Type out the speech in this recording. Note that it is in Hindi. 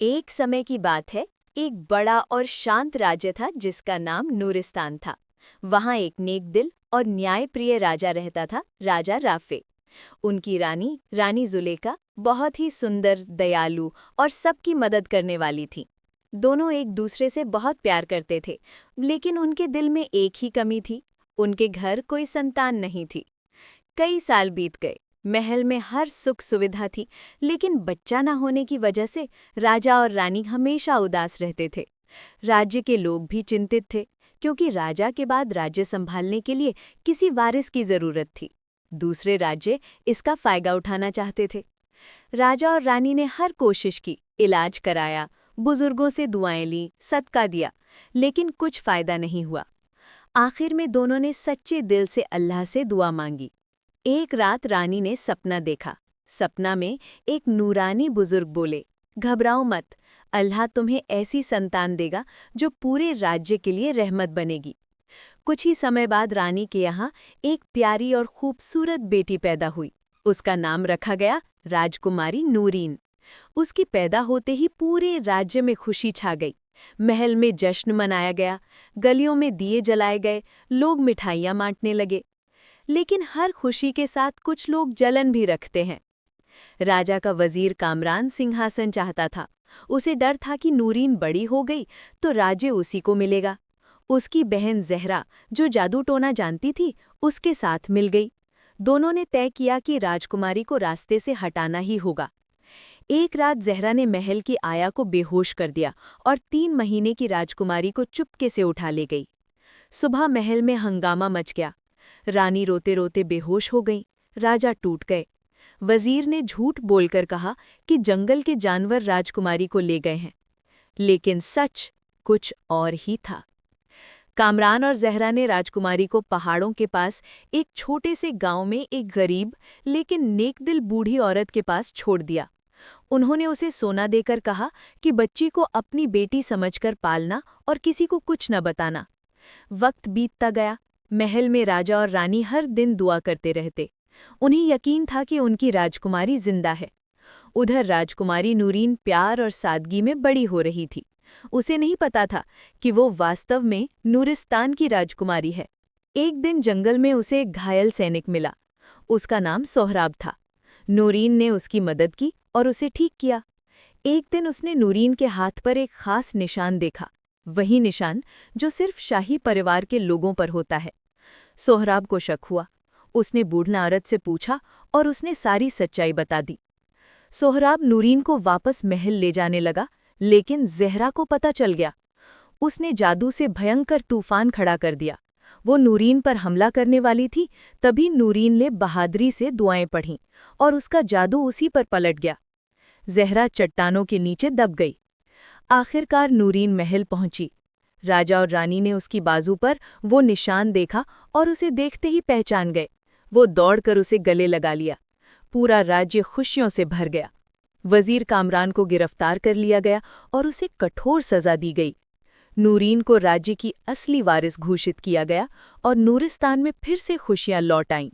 एक समय की बात है। एक बड़ा और शांत राज्य था जिसका नाम नूरिस्तान था। वहाँ एक नेक दिल और न्यायप्रिय राजा रहता था, राजा राफे। उनकी रानी रानी जुलेखा बहुत ही सुंदर, दयालु और सबकी मदद करने वाली थी। दोनों एक दूसरे से बहुत प्यार करते थे, लेकिन उनके दिल में एक ही कमी थी। उनके घर कोई संतान नहीं थी। कई साल बीत गए। महल में हर सुख सुविधा थी, लेकिन बच्चा न होने की वजह से राजा और रानी हमेशा उदास रहते थे। राज्य के लोग भी चिंतित थे, क्योंकि राजा के बाद राज्य संभालने के लिए किसी वारिस की जरूरत थी। दूसरे राज्य इसका फायदा उठाना चाहते थे। राजा और रानी ने हर कोशिश की, इलाज कराया, बुजुर्गों से दुआएं ली, सदका दिया, लेकिन कुछ फायदा नहीं हुआ। आखिर में दोनों ने सच्चे दिल से अल्लाह से दुआ मांगी। एक रात रानी ने सपना देखा। सपना में एक नूरानी बुजुर्ग बोले, घबराओ मत, अल्लाह तुम्हें ऐसी संतान देगा जो पूरे राज्य के लिए रहमत बनेगी। कुछ ही समय बाद रानी के यहाँ एक प्यारी और खूबसूरत बेटी पैदा हुई। उसका नाम रखा गया राजकुमारी नूरीन। उसकी पैदा होते ही पूरे राज्य में खुशी छा गई। महल में जश्न मनाया गया, गलियों में दिए जलाए गए, लोग मिठाइयाँ बांटने लगे। लेकिन हर खुशी के साथ कुछ लोग जलन भी रखते हैं। राजा का वजीर कामरान सिंहासन चाहता था। उसे डर था कि नूरीन बड़ी हो गई तो राज्य उसी को मिलेगा। उसकी बहन जहरा, जो जादू टोना जानती थी, उसके साथ मिल गई। दोनों ने तय किया कि राजकुमारी को रास्ते से हटाना ही होगा। एक रात जहरा ने महल की आया को बेहोश कर दिया और 3 महीने की राजकुमारी को चुपके से उठा ले गई। सुबह महल में हंगामा मच गया। रानी रोते रोते बेहोश हो गई। राजा टूट गए। वजीर ने झूठ बोलकर कहा कि जंगल के जानवर राजकुमारी को ले गए हैं, लेकिन सच कुछ और ही था। कामरान और जहरा ने राजकुमारी को पहाड़ों के पास एक छोटे से गांव में एक गरीब लेकिन नेकदिल बूढ़ी औरत के पास छोड़ दिया। उन्होंने उसे सोना देकर कहा कि बच्ची को अपनी बेटी समझकर पालना और किसी को कुछ न बताना। वक्त बीतता गया। महल में राजा और रानी हर दिन दुआ करते रहते। उन्हें यकीन था कि उनकी राजकुमारी जिंदा है। उधर राजकुमारी नूरीन प्यार और सादगी में बड़ी हो रही थी। उसे नहीं पता था कि वो वास्तव में नूरिस्तान की राजकुमारी है। एक दिन जंगल में उसे एक घायल सैनिक मिला। उसका नाम सोहराब था। नूरीन ने उसकी मदद की और उसे ठीक किया। एक दिन उसने नूरीन के हाथ पर एक खास निशान देखा, वही निशान जो सिर्फ शाही परिवार के लोगों पर होता है। सोहराब को शक हुआ। उसने बूढ़ी औरत से पूछा और उसने सारी सच्चाई बता दी। सोहराब नूरीन को वापस महल ले जाने लगा, लेकिन जहरा को पता चल गया। उसने जादू से भयंकर तूफान खड़ा कर दिया। वो नूरीन पर हमला करने वाली थी, तभी नूरीन ने बहादुरी से दुआएं पढ़ीं और उसका जादू उसी पर पलट गया। जहरा चट्टानों के नीचे दब गई। आखिरकार नूरीन महल पहुंची। राजा और रानी ने उसकी बाजू पर वो निशान देखा और उसे देखते ही पहचान गए। वो दौड़कर उसे गले लगा लिया। पूरा राज्य खुशियों से भर गया। वजीर कामरान को गिरफ्तार कर लिया गया और उसे कठोर सजा दी गई। नूरीन को राज्य की असली वारिस घोषित किया गया और नूरिस्तान में फिर से खुशियां लौट आईं।